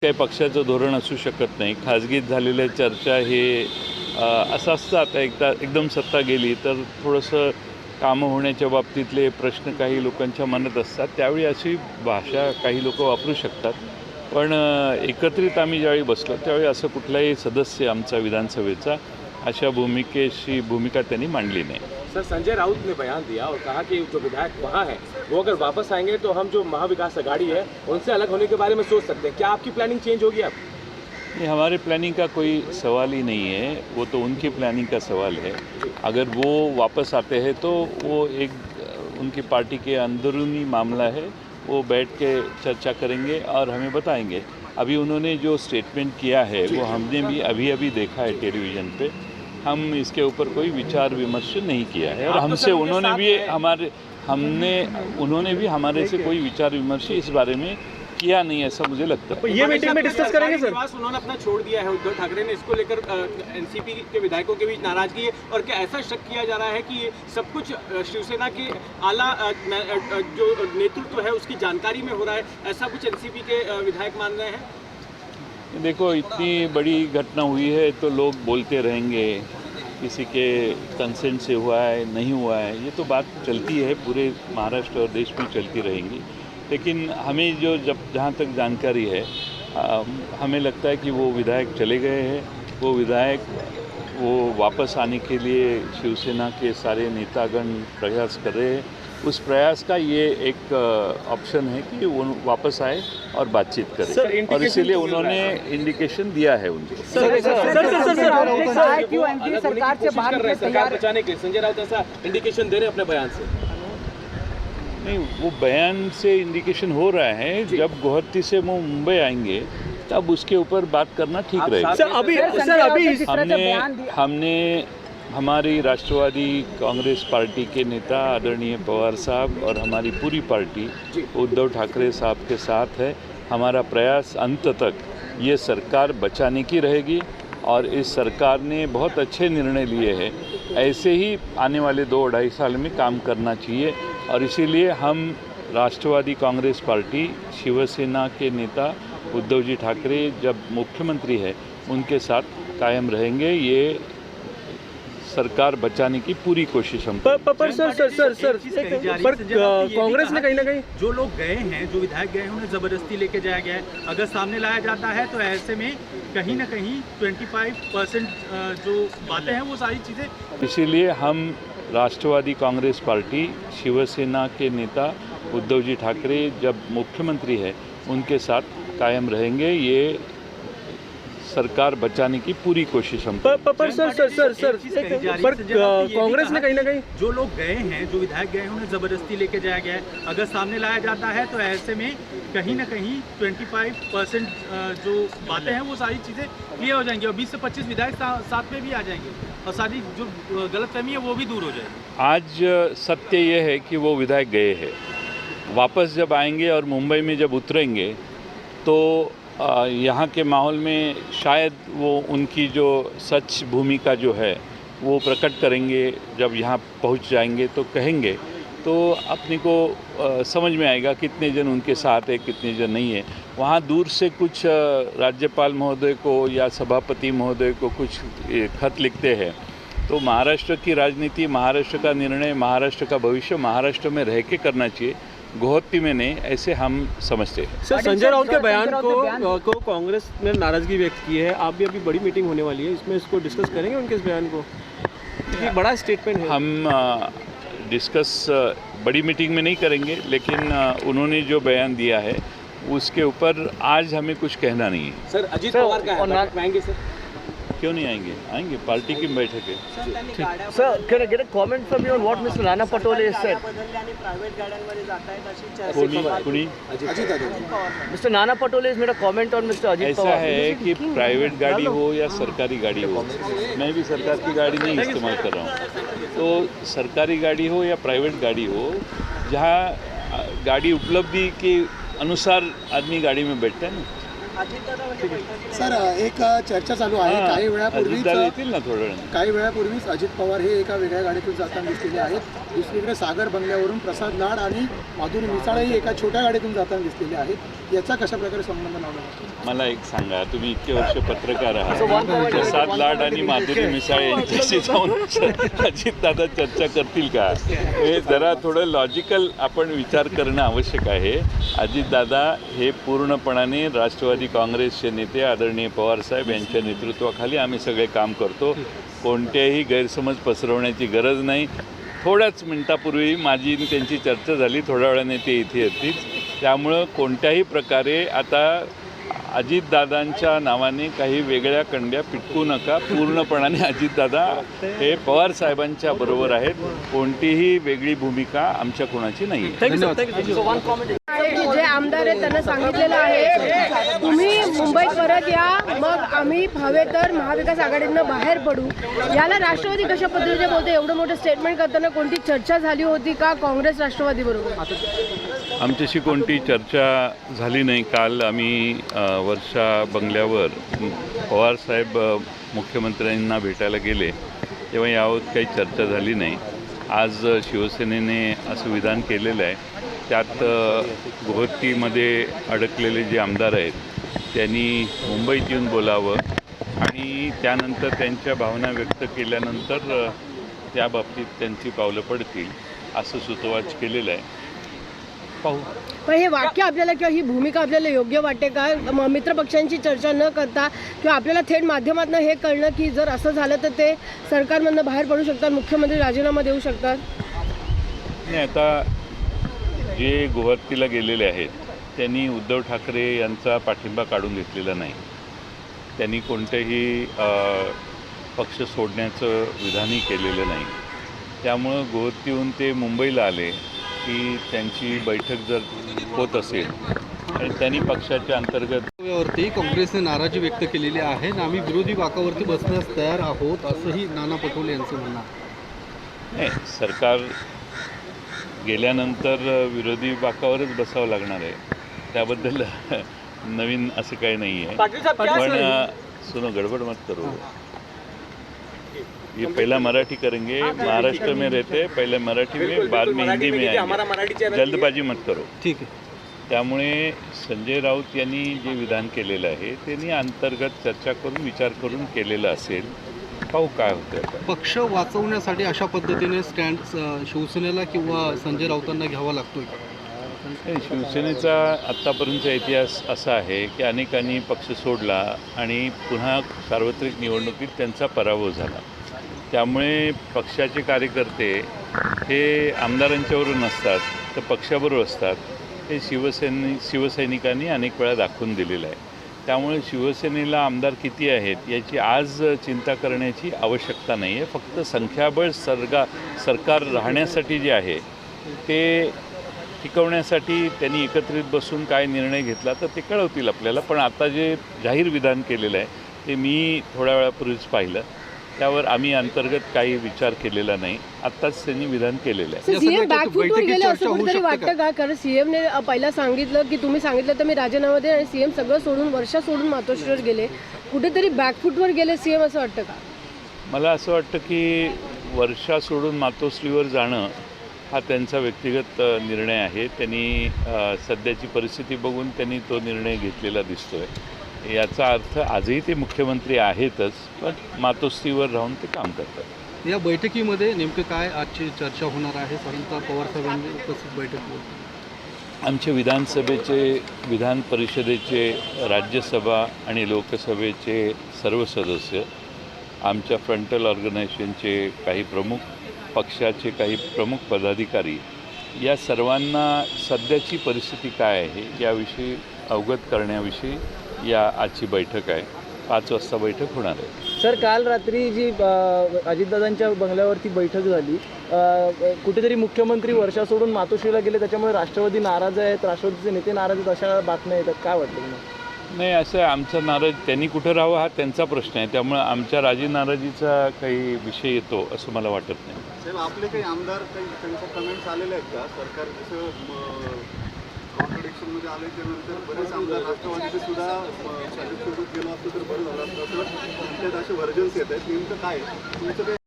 काही पक्षाचं धोरण असू शकत नाही. खाजगीत झालेल्या चर्चा हे असं असतं. आता एकदम सत्ता गेली तर थोडंसं कामं होण्याच्या बाबतीतले प्रश्न काही लोकांच्या मनात असतात. त्यावेळी अशी भाषा काही लोक वापरू शकतात. पण एकत्रित आम्ही ज्यावेळी बसलो त्यावेळी असं कुठलाही सदस्य आमचा विधानसभेचा अशा भूमिका त्यांनी मांडली नाही. सर, संजय राउत ने बयान दिया और कहा कि जो विधायक वहाँ है वो अगर वापस आएंगे तो हम जो महाविकास अघाड़ी है उनसे अलग होने के बारे में सोच सकते हैं। क्या आपकी प्लानिंग चेंज होगी अब? नहीं, हमारे प्लानिंग का कोई सवाल ही नहीं है, वो तो उनकी प्लानिंग का सवाल है। अगर वो वापस आते हैं तो वो एक उनकी पार्टी के अंदरूनी मामला है, वो बैठ के चर्चा करेंगे और हमें बताएंगे। अभी उन्होंने जो स्टेटमेंट किया है वो हमने भी अभी देखा है टेलीविज़न पे। हम इसके ऊपर कोई विचार विमर्श नहीं किया है और हमसे उन्होंने भी हमारे से कोई विचार विमर्श इस बारे में किया नहीं, ऐसा मुझे लगता है। ये मीटिंग में डिस्कस करेंगे सर? उन्होंने अपना छोड़ दिया है उद्धव ठाकरे ने, इसको लेकर एनसीपी के विधायकों के बीच नाराजगी है और क्या ऐसा शक किया जा रहा है कि ये सब कुछ शिवसेना के आला जो नेतृत्व है उसकी जानकारी में हो रहा है, ऐसा कुछ एनसीपी के विधायक मान रहे हैं? देखो, इतनी बड़ी घटना हुई है तो लोग बोलते रहेंगे, किसी के कंसेंट से हुआ है नहीं हुआ है, ये तो बात चलती है, पूरे महाराष्ट्र और देश में चलती रहेंगी। लेकिन हमें जहाँ तक जानकारी है, हमें लगता है कि वो विधायक चले गए हैं। वो विधायक वापस आने के लिए शिवसेना के सारे नेतागण प्रयास कर रहे हैं। उस प्रयास का ये एक ऑप्शन है कि वो वापस आए और बातचीत करें, और इसीलिए उन्होंने इंडिकेशन दिया है उनको। सरकार बचाने के लिए संजय राउत ऐसा इंडिकेशन दे रहे हैं अपने बयान से? नहीं, वो बयान से इंडिकेशन हो रहा है। जब गुवाहाटी से वो मुंबई आएंगे तब उसके ऊपर बात करना ठीक रहेगा। हमने हमारी राष्ट्रवादी कांग्रेस पार्टी के नेता आदरणीय पवार साहब और हमारी पूरी पार्टी उद्धव ठाकरे साहब के साथ है। हमारा प्रयास अंत तक ये सरकार बचाने की रहेगी और इस सरकार ने बहुत अच्छे निर्णय लिए हैं। ऐसे ही आने वाले 2-2.5 साल में काम करना चाहिए, और इसीलिए हम राष्ट्रवादी कांग्रेस पार्टी शिवसेना के नेता उद्धव जी ठाकरे जब मुख्यमंत्री है उनके साथ कायम रहेंगे। ये सरकार बचाने की पूरी कोशिश हम पर कांग्रेस ने कहीं ना कहीं जो लोग गए हैं, जो विधायक गए हैं, उन्हें ज़बरदस्ती लेके जाया गया है। अगर सामने लाया जाता है तो ऐसे में कहीं ना कहीं 25% जो बातें हैं वो सारी चीज़ें, इसीलिए हम राष्ट्रवादी कांग्रेस पार्टी शिवसेना के नेता उद्धव जी ठाकरे जब मुख्यमंत्री है उनके साथ कायम रहेंगे। ये सरकार बचाने की पूरी कोशिश हम पर कांग्रेस ने कहीं ना कहीं जो लोग गए हैं, जो विधायक गए हैं, उन्हें ज़बरदस्ती लेके जाया गया है। अगर सामने लाया जाता है तो ऐसे में कहीं ना कहीं 25% जो बातें हैं वो सारी चीज़ें क्लियर हो जाएंगी और 20 से 25 विधायक साथ में भी आ जाएंगे और सारी जो गलतफहमी है वो भी दूर हो जाएगी। आज सत्य ये है कि वो विधायक गए हैं, वापस जब आएंगे और मुंबई में जब उतरेंगे तो यहाँ के माहौल में शायद वो उनकी जो सच भूमिका जो है वो प्रकट करेंगे। जब यहाँ पहुँच जाएंगे तो कहेंगे, तो अपने को समझ में आएगा कितने जन उनके साथ है, कितने जन नहीं है। वहाँ दूर से कुछ राज्यपाल महोदय को या सभापति महोदय को कुछ खत लिखते हैं, तो महाराष्ट्र की राजनीति, महाराष्ट्र का निर्णय, महाराष्ट्र का भविष्य महाराष्ट्र में रह के करना चाहिए, गुवाहाटी में नहीं, ऐसे हम समझते हैं। सर, संजय राउत के बयान को कांग्रेस ने नाराजगी व्यक्त की है। आप भी अभी बड़ी मीटिंग होने वाली है, इसमें इसको डिस्कस करेंगे उनके इस बयान को? ये बड़ा स्टेटमेंट है। हम डिस्कस बड़ी मीटिंग में नहीं करेंगे, लेकिन उन्होंने जो बयान दिया है उसके ऊपर आज हमें कुछ कहना नहीं है। सर, अजीत पवार का आएंगे सर? क्यों नहीं आएंगे? आएंगे, पार्टी की बैठक है। Sir, can I get a comment from you on what Mr. Nana Patole has said? Mr. Nana Patole has made a comment on Mr. Ajit Pawar. ऐसा है कि प्राइवेट गाड़ी हो या सरकारी गाड़ी हो, मैं भी सरकार की गाड़ी नहीं इस्तेमाल कर रहा हूँ, तो सरकारी गाड़ी हो या प्राइवेट गाड़ी हो, जहाँ गाड़ी उपलब्धि के अनुसार आदमी गाड़ी में बैठता है ना, सर एक चर्चा चालू आहे. काही अजितदादा येतील ना थोड्या वेळाने. काही वेळापूर्वीच अजित पवार हे एका वेगळ्या गाडीतून जाताना दिसलेले आहेत. दुसरीकडे सागर बंगल्यावरून प्रसाद लाड आणि माधुरी मिसाळही एका छोट्या गाडीतून जाताना दिसलेले आहेत. याचा कशा प्रकारे संबंध लावला? मला एक सांगा, तुम्ही इतके वर्ष पत्रकार आहात, प्रसाद लाड आणि माधुरी मिसाळ यांच्याशी जाऊन अजितदादा चर्चा करतील का? हे जरा थोडं लॉजिकल आपण विचार करणं आवश्यक आहे. अजितदादा हे पूर्णपणाने राष्ट्रवादी काँग्रेसचे नेते आदरणीय पवारसाहेब यांच्या नेतृत्वाखाली आम्ही सगळे काम करतो. कोणत्याही गैरसमज पसरवण्याची गरज नाही. थोड्याच मिनिटापूर्वी माझी त्यांची चर्चा झाली, थोड्या वेळाने ते इथे येतील. त्यामुळं कोणत्याही प्रकारे आता अजितदादांच्या नावाने काही वेगळ्या कंड्या पिटकू नका. पूर्णपणाने अजितदादा हे पवार साहेबांच्या बरोबर आहेत. कोणतीही वेगळी भूमिका आमच्या कोणाची नाही. जे आमदार आहेत त्यांना सांगितलेलं आहे तुम्ही मुंबईत परत या, मग आम्ही हवे तर महाविकास आघाडीनं बाहेर पडू. याला राष्ट्रवादी कशा पद्धतीने बोलते? एवढं मोठं स्टेटमेंट करताना कोणती चर्चा झाली होती का काँग्रेस राष्ट्रवादी बरोबर? आमच्याशी कोणती चर्चा झाली नाही. काल आम्ही वर्षा बंगल्यावर पवारसाहेब मुख्यमंत्र्यांना भेटायला गेले तेव्हा याबाबत काही चर्चा झाली नाही. आज शिवसेनेने असं विधान केलेलं आहे, त्यात गुवाहाटीमध्ये अडकलेले जे आमदार आहेत त्यांनी मुंबईत येऊन बोलावं आणि त्यानंतर त्यांच्या भावना व्यक्त केल्यानंतर त्या बाबतीत त्यांची पावलं पडतील असं सुतोवाच केलेलं आहे. पाहू. पण हे वाक्य आपल्याला किंवा ही भूमिका आपल्याला योग्य वाटते का? मित्रपक्षांची चर्चा न करता किंवा आपल्याला थेट माध्यमातून हे कळलं की जर असं झालं तर ते सरकारमधनं बाहेर पडू शकतात, मुख्यमंत्री राजीनामा देऊ शकतात? नाही, आता जे गुवाहाटीला गेलेले आहेत त्यांनी उद्धव ठाकरे यांचा पाठिंबा काढून घेतलेला नाही. त्यांनी कोणत्याही पक्ष सोडण्याचं विधानही केलेलं नाही. त्यामुळं गुवाहाटीहून ते मुंबईला आले की त्यांची बैठक जर होत असेल आणि त्यांनी पक्षाच्या अंतर्गत वरती काँग्रेसने नाराजी व्यक्त केलेली आहे आणि आम्ही विरोधी बाकावरती बसण्यास तयार आहोत असंही नाना पटोले यांचं म्हणणं आहे. नाही, सरकार गेल्यानंतर विरोधी बाकावरच बसावं लागणार आहे. त्याबद्दल नवीन असं काही नाही आहे. पण सुनो, गडबड मत करो. ये पहला मराठी करेंगे, महाराष्ट्र में रहते, पहले मराठी में, बाद में हिंदी में आएंगे. जल्दबाजी मत करो. ठीक आहे. त्यामुळे संजय राऊत यांनी जे विधान केलेलं आहे त्यांनी अंतर्गत चर्चा करून विचार करून केलेलं असेल. पाहू काय होतं. पक्ष वाचवण्यासाठी अशा पद्धतीने स्टँड शिवसेनेला किंवा संजय राऊतांना घ्यावा लागतोय. शिवसेनेचा आत्तापर्यंतचा इतिहास असा आहे की अनेकांनी पक्ष सोडला आणि पुन्हा सार्वत्रिक निवडणुकीत त्यांचा पराभव झाला. त्यामुळे पक्षाचे कार्यकर्ते हे आमदारांच्यावरून नसतात तर पक्षाबरोबर असतात. हे शिवसैनिकांनी अनेक वेळा दाखवून दिलेलं आहे. त्यामुळे शिवसेनेला आमदार किती आहेत याची आज चिंता करण्याची आवश्यकता नाही आहे. फक्त संख्याबळ सरकार राहण्यासाठी जे आहे ते टिकवण्यासाठी त्यांनी एकत्रित बसून काय निर्णय घेतला तर ते कळवतील आपल्याला. पण आता जे जाहीर विधान केलेलं आहे ते मी थोड्या वेळापूर्वीच पाहिलं. त्यावर आम्ही अंतर्गत काही विचार केलेला नाही. आत्ताच त्यांनी विधान केलेलं आहे. सीएम बॅकफूटवर गेले असं कुठेतरी वाटतं का? कारण सीएमने पहिला सांगितलं की तुम्ही सांगितलं तर मी राजीनामा देईन आणि सीएम सगळं सोडून वर्षा सोडून मातोश्रीवर गेले. कुठेतरी बॅकफूटवर गेले सीएम असं वाटतं का? मला असं वाटतं की वर्षा सोडून मातोश्रीवर जाणं हा त्यांचा व्यक्तिगत निर्णय आहे. त्यांनी सध्याची परिस्थिती बघून त्यांनी तो निर्णय घेतलेला दिसतोय. याचा अर्थ आजही ते मुख्यमंत्री आहेतच, पण मातोश्रीवर राहून ते काम करतात. या बैठकीमध्ये नेमकं काय आजची चर्चा होणार आहे? साधारणतः पवारसाहेबांनी उपस्थित बैठक आमचे विधानसभेचे, विधान परिषदेचे, राज्यसभा आणि लोकसभेचे सर्व सदस्य, आमच्या फ्रंटल ऑर्गनायझेशनचे काही प्रमुख, पक्षाचे काही प्रमुख पदाधिकारी या सर्वांना सध्याची परिस्थिती काय आहे याविषयी अवगत करण्याविषयी या आजची बैठक आहे. 5 वाजता बैठक होणार आहे. सर, काल रात्री जी अजितदादांच्या बंगल्यावरती बैठक झाली, कुठेतरी मुख्यमंत्री वर्षा सोडून मातोश्रीला गेले, त्याच्यामुळे राष्ट्रवादी नाराज आहेत, राष्ट्रवादीचे नेते नाराज आहेत, अशा बातम्या येतात. काय वाटतं तुम्हाला? नाही, असं आमचा नाराज त्यांनी कुठं राहावं हा त्यांचा प्रश्न आहे. त्यामुळे आमच्या राजी नाराजीचा काही विषय येतो असं मला वाटत नाही. साहेब, आपले काही आमदार काही त्यांच्या कमेंट्स आलेले आहेत का? सरकार जसं कॉन्ट्रडिक्शन मध्ये आले त्यानंतर बरेच आमदार राष्ट्रवादीचे सुद्धा सोबत गेलो असतो तर बरं झालं असतं असं त्यात असे व्हर्जन्स येत आहेत. नेमकं काय तुमचं